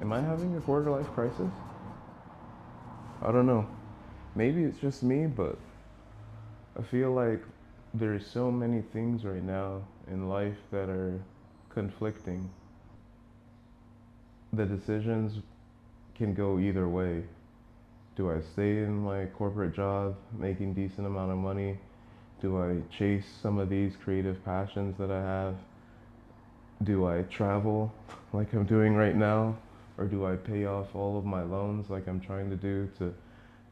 Am I having a quarter life crisis? I don't know. Maybe it's just me, but I feel like there's so many things right now in life that are conflicting. The decisions can go either way. Do I stay in my corporate job, making decent amount of money? Do I chase some of these creative passions that I have? Do I travel like I'm doing right now? Or do I pay off all of my loans like I'm trying to do to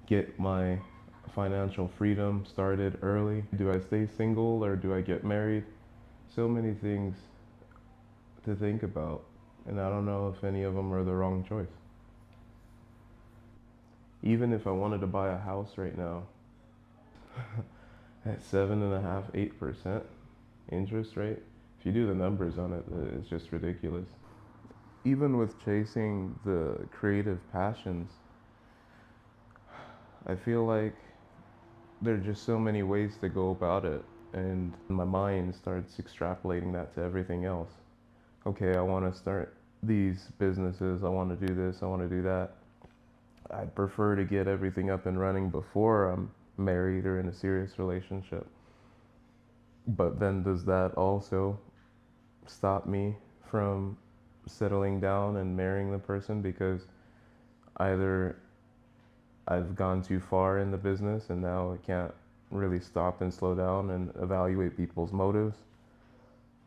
get my financial freedom started early? Do I stay single or do I get married? So many things to think about, and I don't know if any of them are the wrong choice. Even if I wanted to buy a house right now at 7.5%, 8% interest rate, if you do the numbers on it, it's just ridiculous. Even with chasing the creative passions, I feel like there are just so many ways to go about it, and my mind starts extrapolating that to everything else. Okay, I want to start these businesses, I want to do this, I want to do that. I'd prefer to get everything up and running before I'm married or in a serious relationship. But then does that also stop me from settling down and marrying the person because either I've gone too far in the business and now I can't really stop and slow down and evaluate people's motives,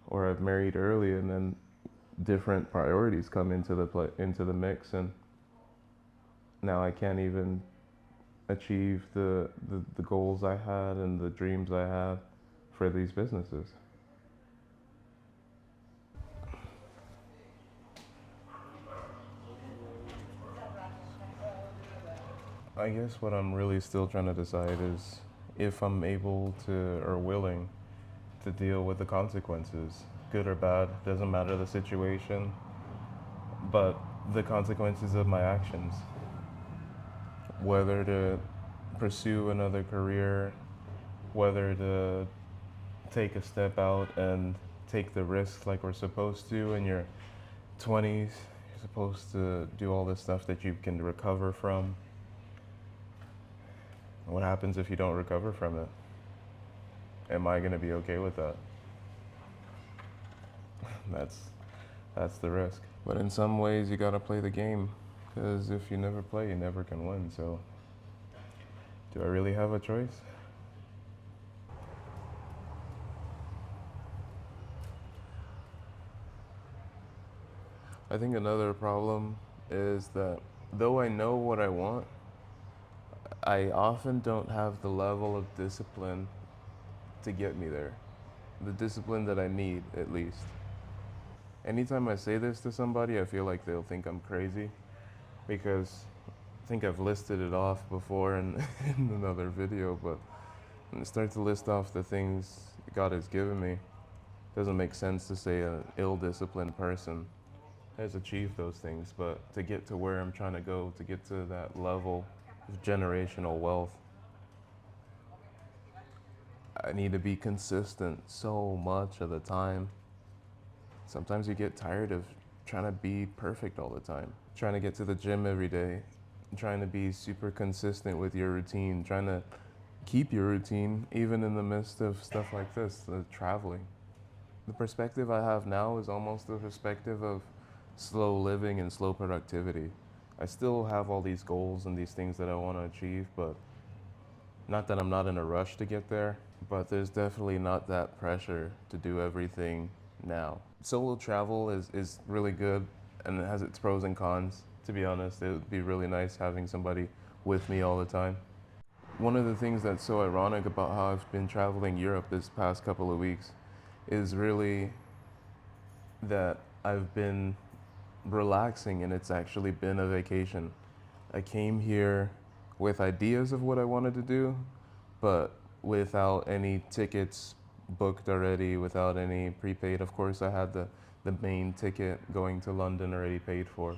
or I've married early and then different priorities come into the mix, and now I can't even achieve the goals I had and the dreams I have for these businesses. I guess what I'm really still trying to decide is if I'm able to or willing to deal with the consequences, good or bad, doesn't matter the situation, but the consequences of my actions. Whether to pursue another career, whether to take a step out and take the risks like we're supposed to in your 20s. You're supposed to do all this stuff that you can recover from. What happens if you don't recover from it? Am I going to be okay with that? That's that's the risk. But in some ways, you got to play the game, because if you never play, you never can win. So, do I really have a choice? I think another problem is that though I know what I want, I often don't have the level of discipline to get me there. The discipline that I need, at least. Anytime I say this to somebody, I feel like they'll think I'm crazy, because I think I've listed it off before in another video, but when I start to list off the things God has given me, it doesn't make sense to say an ill-disciplined person has achieved those things, but to get to where I'm trying to go, to get to that level of generational wealth, I need to be consistent so much of the time. Sometimes you get tired of trying to be perfect all the time, trying to get to the gym every day, trying to be super consistent with your routine, trying to keep your routine even in the midst of stuff like this, traveling. The perspective I have now is almost the perspective of slow living and slow productivity. I still have all these goals and these things that I want to achieve, but not that I'm not in a rush to get there, but there's definitely not that pressure to do everything now. Solo travel is really good, and it has its pros and cons. To be honest, it would be really nice having somebody with me all the time. One of the things that's so ironic about how I've been traveling Europe this past couple of weeks is really that I've been relaxing and it's actually been a vacation. I came here with ideas of what I wanted to do, but without any tickets booked already, without any prepaid. Of course, I had the main ticket going to London already paid for.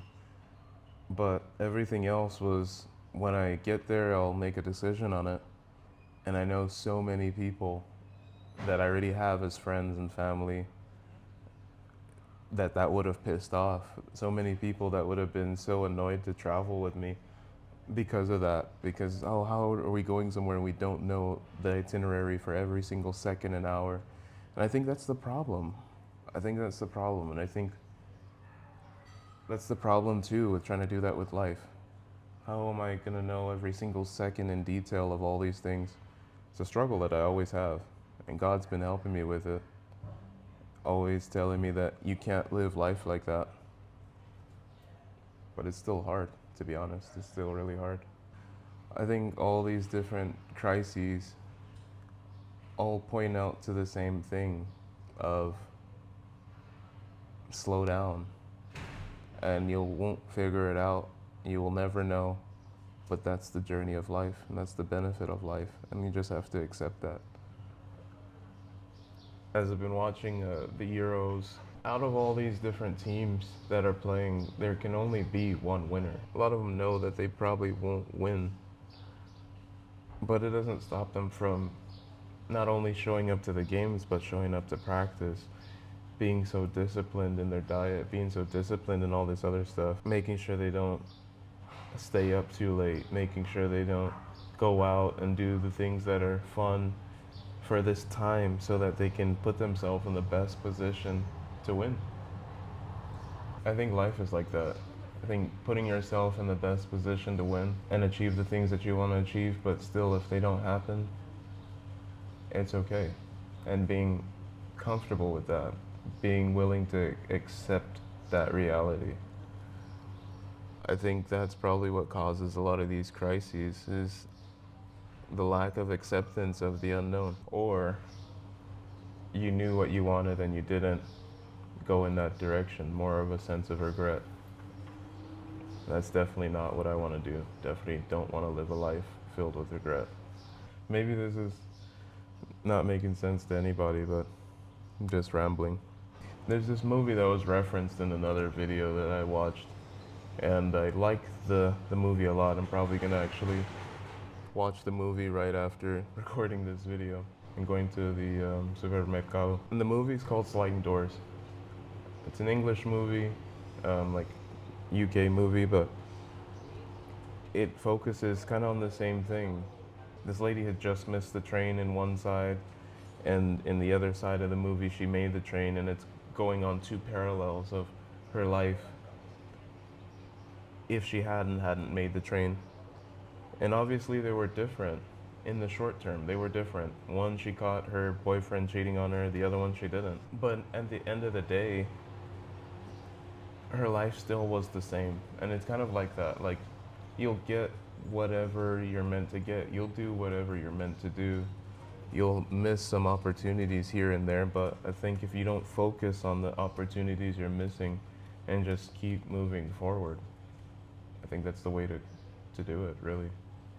But everything else was, when I get there, I'll make a decision on it. And I know so many people that I already have as friends and family that would have pissed off so many people that would have been so annoyed to travel with me because of that. Because, oh, how are we going somewhere and we don't know the itinerary for every single second and hour? And I think that's the problem. I think that's the problem. And I think that's the problem too with trying to do that with life. How am I going to know every single second in detail of all these things? It's a struggle that I always have. And God's been helping me with it. Always telling me that you can't live life like that. But it's still hard, to be honest. It's still really hard. I think all these different crises all point out to the same thing of slow down. And you won't figure it out. You will never know. But that's the journey of life, and that's the benefit of life. And you just have to accept that. As I've been watching the Euros, out of all these different teams that are playing, there can only be one winner. A lot of them know that they probably won't win, but it doesn't stop them from not only showing up to the games, but showing up to practice, being so disciplined in their diet, being so disciplined in all this other stuff, making sure they don't stay up too late, making sure they don't go out and do the things that are fun for this time so that they can put themselves in the best position to win. I think life is like that. I think putting yourself in the best position to win and achieve the things that you want to achieve, but still if they don't happen, it's okay. And being comfortable with that, being willing to accept that reality. I think that's probably what causes a lot of these crises, is the lack of acceptance of the unknown. Or you knew what you wanted and you didn't go in that direction, more of a sense of regret. That's definitely not what I want to do. Definitely don't want to live a life filled with regret. Maybe this is not making sense to anybody, but I'm just rambling. There's this movie that was referenced in another video that I watched, and I like the movie a lot. I'm probably gonna actually watch the movie right after recording this video and going to the supermercado. And the movie's called Sliding Doors. It's an English movie, like UK movie, but it focuses kind of on the same thing. This lady had just missed the train in one side, and in the other side of the movie she made the train, and it's going on two parallels of her life if she hadn't made the train. And obviously they were different in the short term. They were different. One, she caught her boyfriend cheating on her, the other one she didn't. But at the end of the day, her life still was the same. And it's kind of like that. Like, you'll get whatever you're meant to get. You'll do whatever you're meant to do. You'll miss some opportunities here and there, but I think if you don't focus on the opportunities you're missing and just keep moving forward, I think that's the way to do it, really.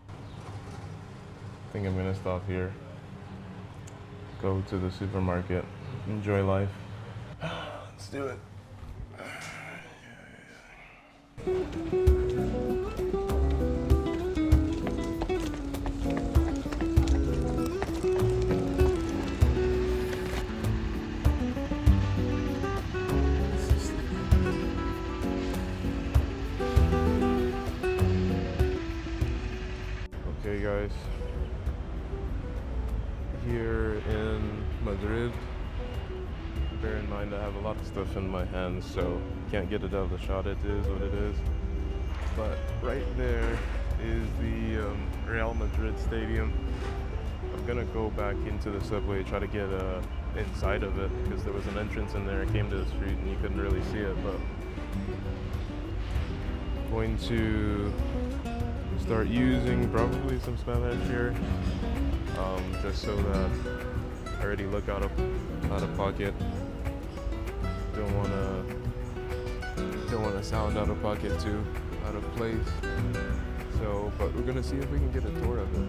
I think I'm gonna stop here, go to the supermarket, enjoy life. Let's do it. Okay guys, here in Madrid, bear in mind I have a lot of stuff in my hands, so can't get it out of the shot. It is what it is. But right there is the Real Madrid stadium. I'm gonna go back into the subway, try to get inside of it, because there was an entrance in there. I came to the street and you couldn't really see it, but going to start using probably some Spanish here, just so that I already look out of pocket. Don't wanna sound out of pocket too, out of place. So, but we're gonna see if we can get a tour of it,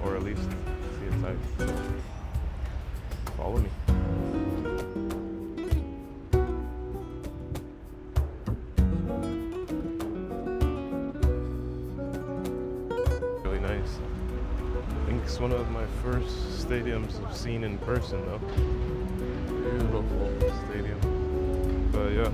or at least see inside. Follow me. It's one of my first stadiums I've seen in person though. Beautiful stadium. But yeah.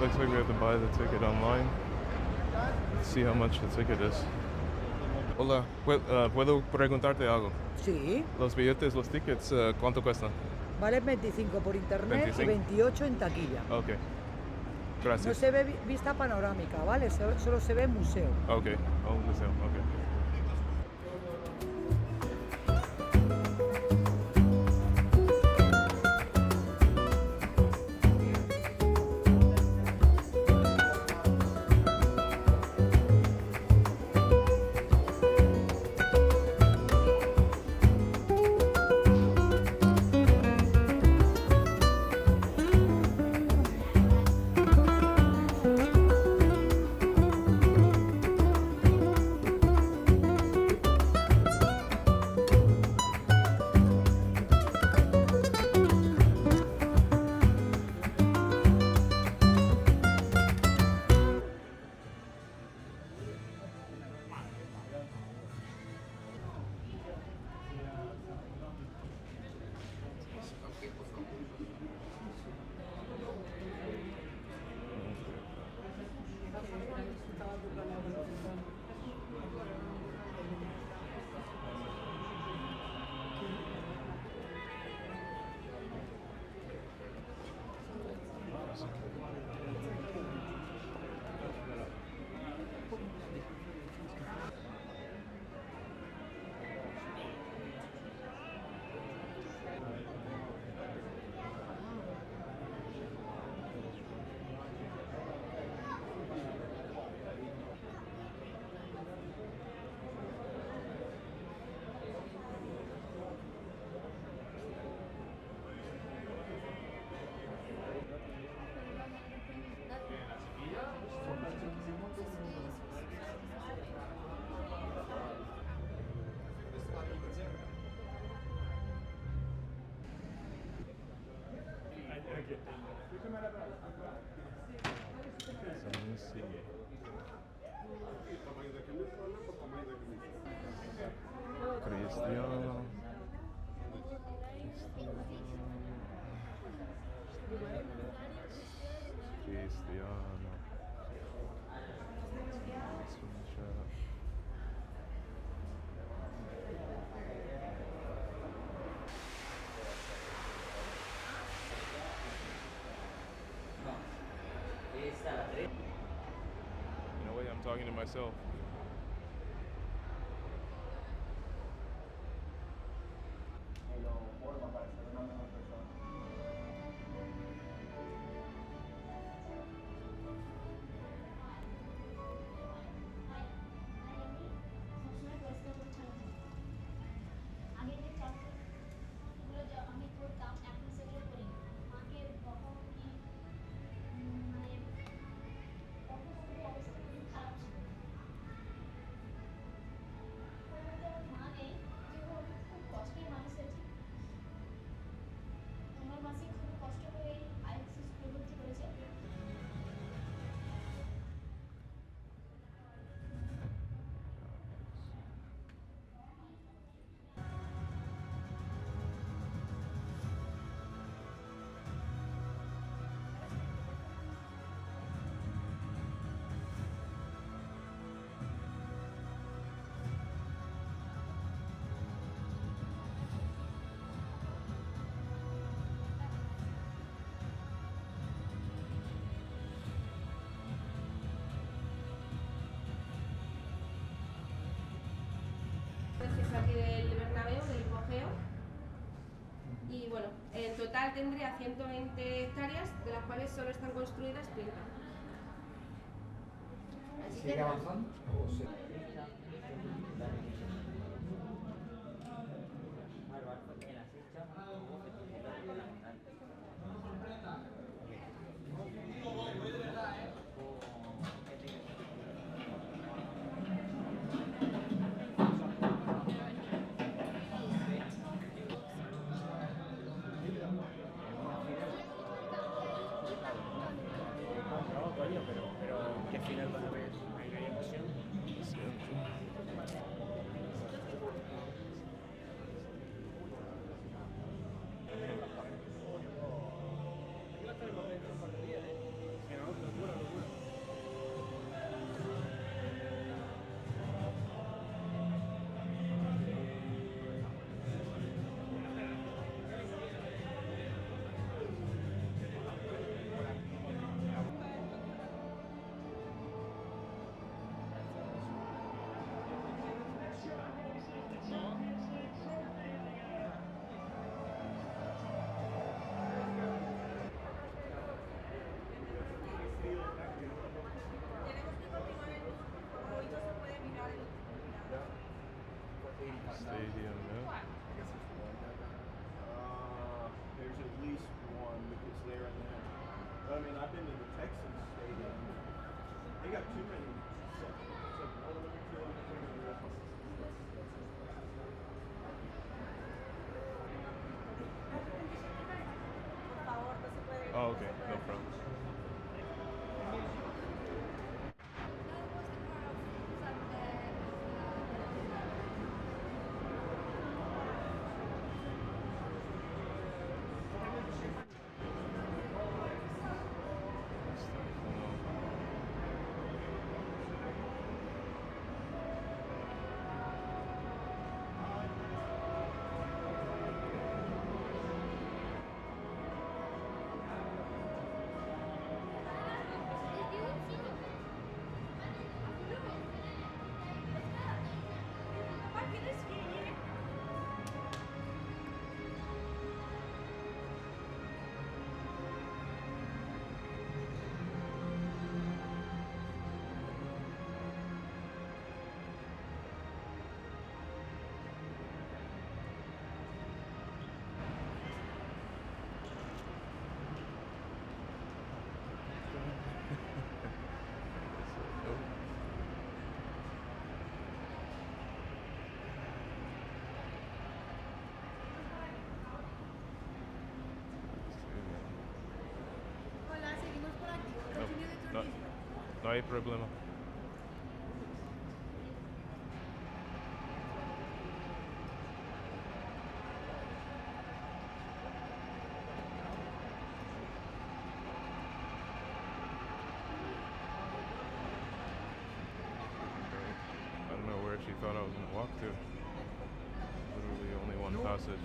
Looks like we have to buy the ticket online. Let's see how much the ticket is. Hola, ¿puedo preguntarte algo? Sí, Los billetes, los tickets, ¿cuánto cuestan? vale 25 por internet 25. y 28 en taquilla. Ok, No gracias. se ve vista panorámica, ¿vale? Solo se ve museo. Ok, museo, ok. Let me see. Cristiano. Cristiano. You know what? I'm talking to myself. Y bueno, en total tendría 120 hectáreas, de las cuales solo están construidas 30. ¿Sigue avanzando? No, coño, pero ¿qué final van a ver? ¿Hay emoción? Stadium, yeah. There's at least one because they're in there. I mean, I've been to the Texans stadium. They got too many. Oh, okay, no problem. Hola, seguimos por aquí. Continue the No, tourism. no hay problema. I don't know where she thought I was gonna walk to. Literally only one passage.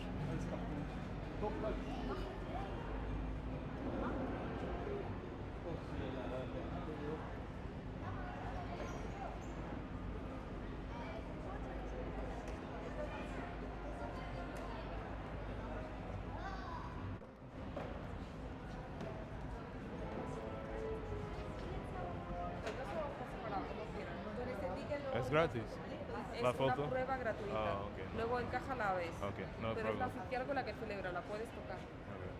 Es gratis. Es La una foto. prueba gratuita. Ah, okay. Luego en caja la ves. Okay, no Pero es la problem. oficial con la que celebra, la puedes tocar. Okay.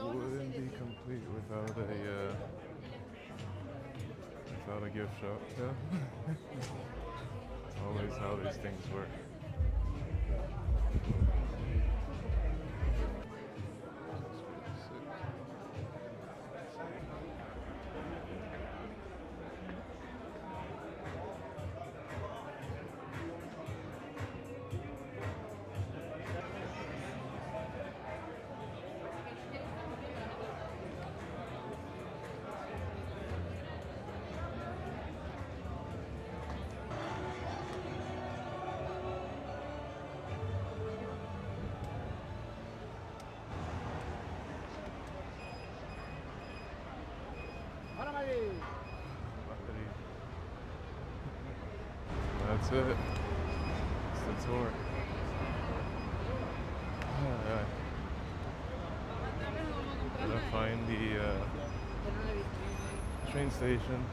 Wouldn't be complete without a gift shop. Yeah. Always how these things work. That's really sick. That's it. It's the tour. Alright. Gotta find the train station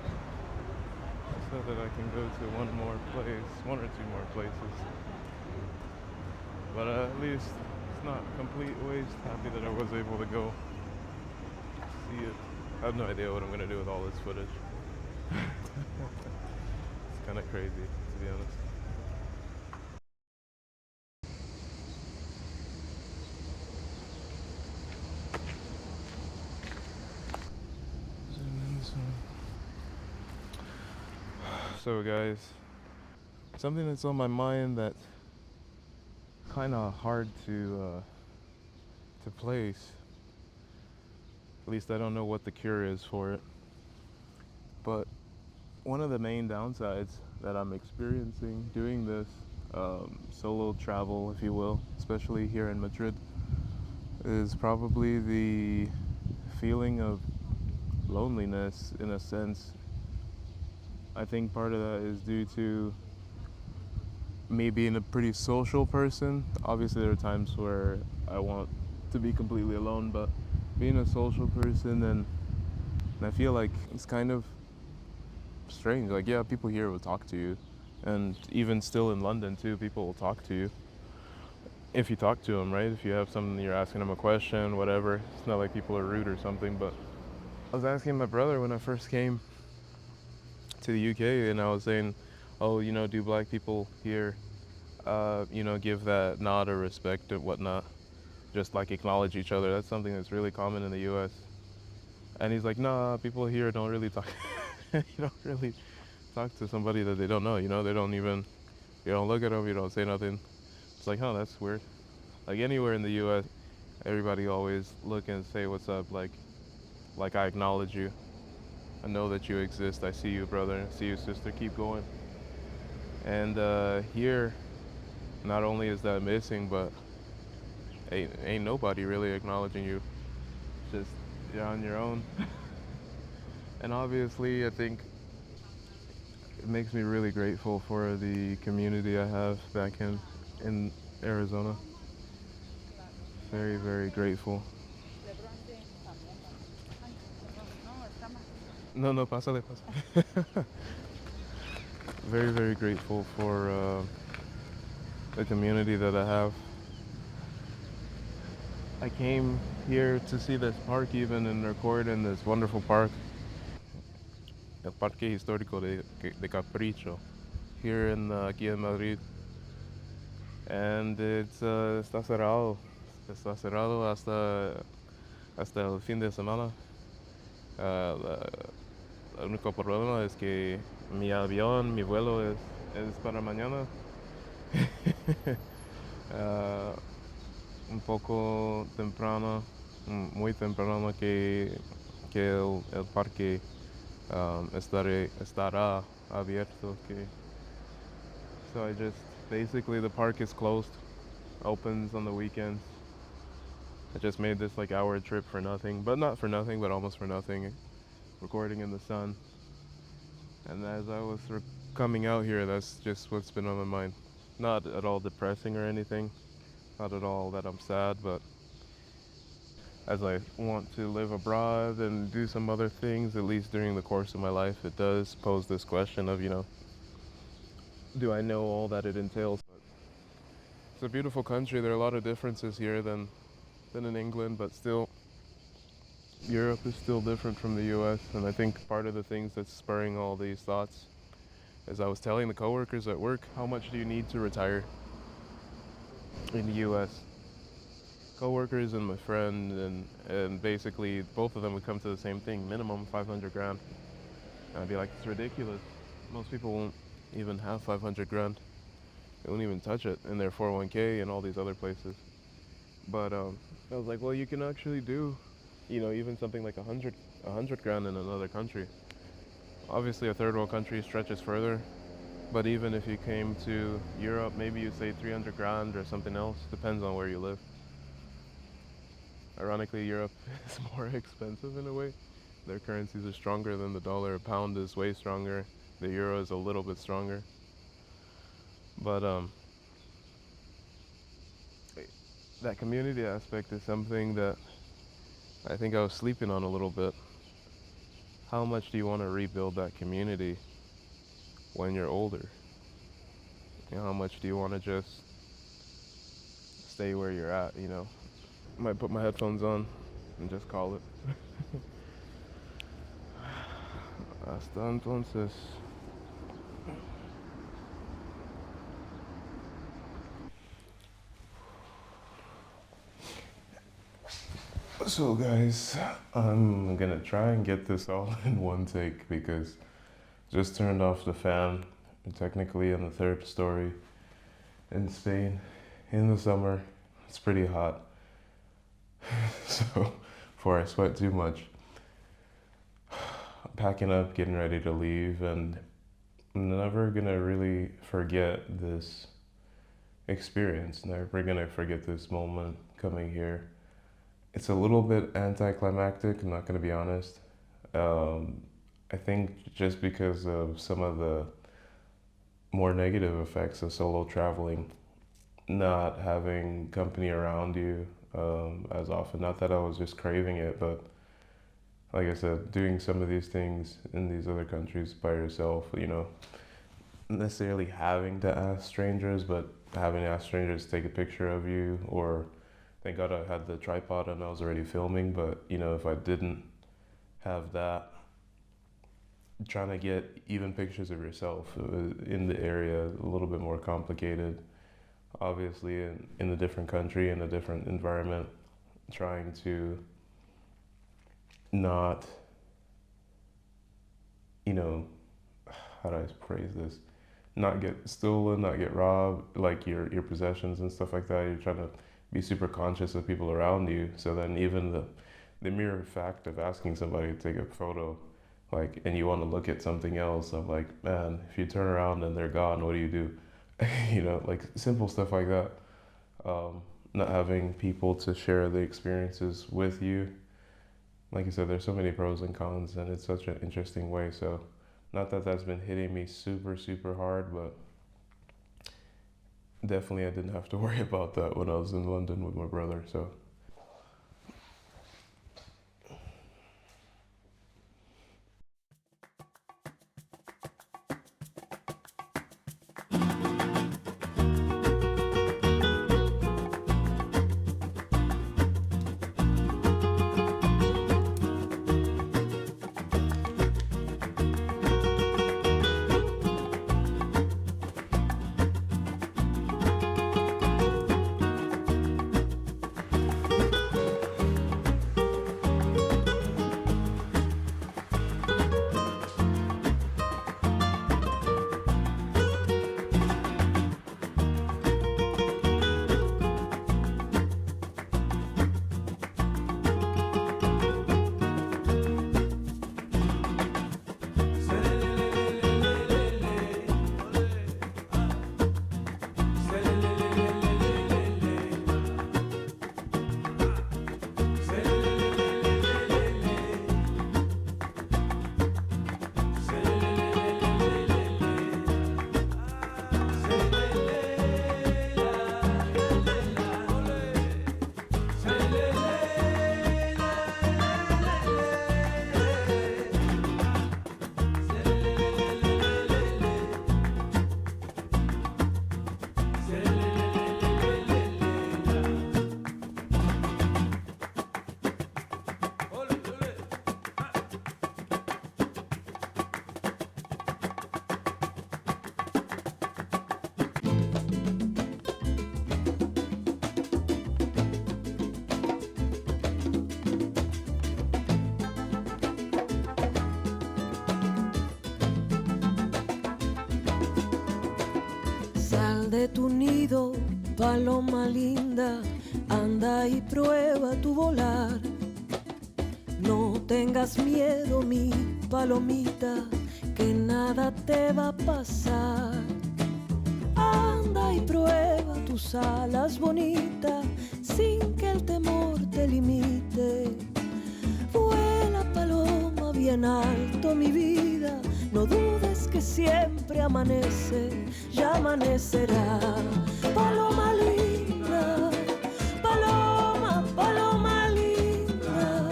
so that I can go to one or two more places. But at least it's not a complete waste. Happy that I was able to go see it. I have no idea what I'm gonna do with all this footage. It's kind of crazy, to be honest. So guys, something that's on my mind that kind of hard to place. At least I don't know what the cure is for it. But one of the main downsides that I'm experiencing doing this solo travel, if you will, especially here in Madrid, is probably the feeling of loneliness in a sense. I think part of that is due to me being a pretty social person. Obviously there are times where I want to be completely alone, but being a social person, and I feel like it's kind of strange. Like, yeah, people here will talk to you, and even still in London too, people will talk to you if you talk to them, right? If you have something, you're asking them a question, whatever. It's not like people are rude or something. But I was asking my brother when I first came to the UK, and I was saying, oh, do black people here give that nod or respect and whatnot, just like acknowledge each other? That's something that's really common in the US. And he's like, nah, people here don't really talk. You don't really talk to somebody that they don't know. They don't even, you don't look at them, you don't say nothing. It's like, huh, that's weird. Like anywhere in the US, everybody always look and say what's up, like I acknowledge you. I know that you exist. I see you, brother. I see you, sister. Keep going. And here, not only is that missing, but ain't nobody really acknowledging you. Just you're on your own. And obviously, I think it makes me really grateful for the community I have back in Arizona. Very, very grateful. No, pásale. Very, very grateful for the community that I have. I came here to see this park even and record in this wonderful park. El Parque Histórico de Capricho, here aquí in Madrid. And it's está cerrado. Está cerrado hasta el fin de semana. El único problema es que mi vuelo es para mañana. Un poco temprano, muy temprano que el parque estará abierto. So I just, basically the park is closed, opens on the weekends. I just made this like hour trip for nothing, but not for nothing, but almost for nothing, recording in the sun. And as I was coming out here, that's just what's been on my mind. Not at all depressing or anything, not at all that I'm sad, but as I want to live abroad and do some other things, at least during the course of my life, it does pose this question of, do I know all that it entails? It's a beautiful country. There are a lot of differences here than in England, but still, Europe is still different from the US. And I think part of the things that's spurring all these thoughts is I was telling the coworkers at work, how much do you need to retire in the US? Coworkers and my friend, and basically both of them would come to the same thing, minimum 500 grand. And I'd be like, it's ridiculous. Most people won't even have 500 grand. They won't even touch it in their 401k and all these other places. But I was like, well, you can actually do, even something like 100 grand in another country. Obviously a third world country stretches further, but even if you came to Europe, maybe you'd say 300 grand or something else, depends on where you live. Ironically, Europe is more expensive in a way. Their currencies are stronger than the dollar. A pound is way stronger. The euro is a little bit stronger. But that community aspect is something that I think I was sleeping on a little bit. How much do you want to rebuild that community when you're older? You know, how much do you want to just stay where you're at, you know? I might put my headphones on and just call it. Hasta entonces. So guys, I'm gonna try and get this all in one take because just turned off the fan. I'm technically in the third story in Spain in the summer. It's pretty hot. So before I sweat too much, I'm packing up, getting ready to leave, and I'm never gonna really forget this experience. Never gonna forget this moment coming here. It's a little bit anticlimactic, I'm not going to be honest. I think just because of some of the more negative effects of solo traveling, not having company around you as often. Not that I was just craving it, but like I said, doing some of these things in these other countries by yourself, you know, not necessarily having to ask strangers, but having to ask strangers to take a picture of you, or thank God I had the tripod and I was already filming, but you know, if I didn't have that, trying to get even pictures of yourself in the area, a little bit more complicated. Obviously, in a different country, in a different environment, trying to not, you know, how do I phrase this? Not get stolen, not get robbed, like your possessions and stuff like that. You're trying to be super conscious of people around you. So then even the mere fact of asking somebody to take a photo, like, and you want to look at something else, I'm like, man, if you turn around and they're gone, what do you do? You know, like simple stuff like that. Not having people to share the experiences with you. Like I said, there's so many pros and cons, and it's such an interesting way. So not that that's been hitting me super, super hard, but definitely I didn't have to worry about that when I was in London with my brother, so. Sal de tu nido, paloma linda, anda y prueba tu volar. No tengas miedo, mi palomita, que nada te va a pasar. Anda y prueba tus alas bonitas, sin que el temor te limite. Vuela paloma bien alto, mi vida, no dudes que siempre amanece, ya amanecerá. Paloma linda, paloma, paloma linda,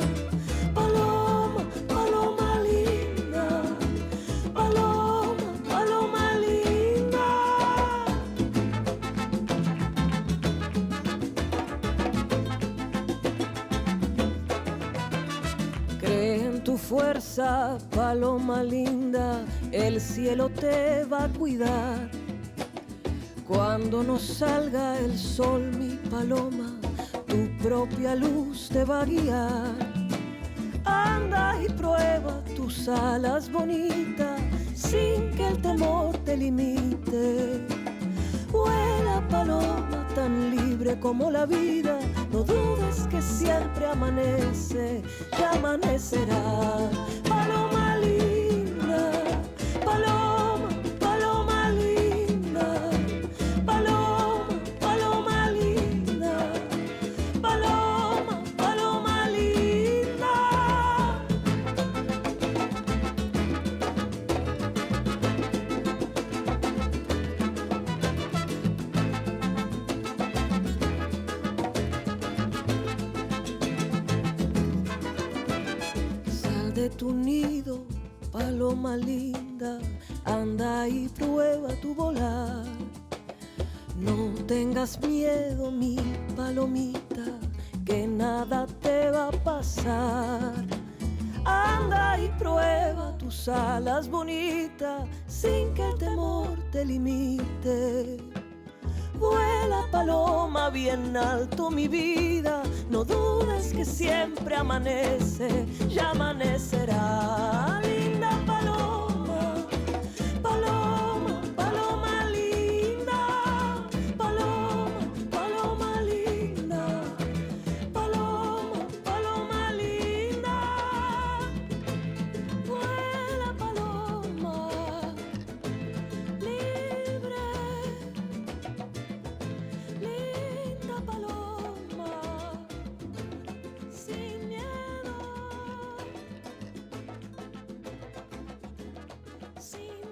paloma, paloma linda, paloma, paloma linda. Cree en tu fuerza, paloma linda, el cielo te va a cuidar. Cuando no salga el sol, mi paloma, tu propia luz te va a guiar. Anda y prueba tus alas bonitas, sin que el temor te limite. Vuela paloma tan libre como la vida, no dudes que siempre amanece, ya amanecerá. Paloma linda, paloma, paloma linda, paloma, paloma linda, paloma, paloma linda. Sal de tu nido, paloma linda, anda y prueba tu volar. No tengas miedo, mi palomita, que nada te va a pasar. Anda y prueba tus alas bonitas, sin que el temor te limite. Vuela paloma bien alto, mi vida, no dudes que siempre amanece, ya amanecerá. Linda paloma, paloma, paloma linda, paloma, paloma linda, paloma, paloma linda. Vuela paloma, libre. Linda paloma, sin miedo, sin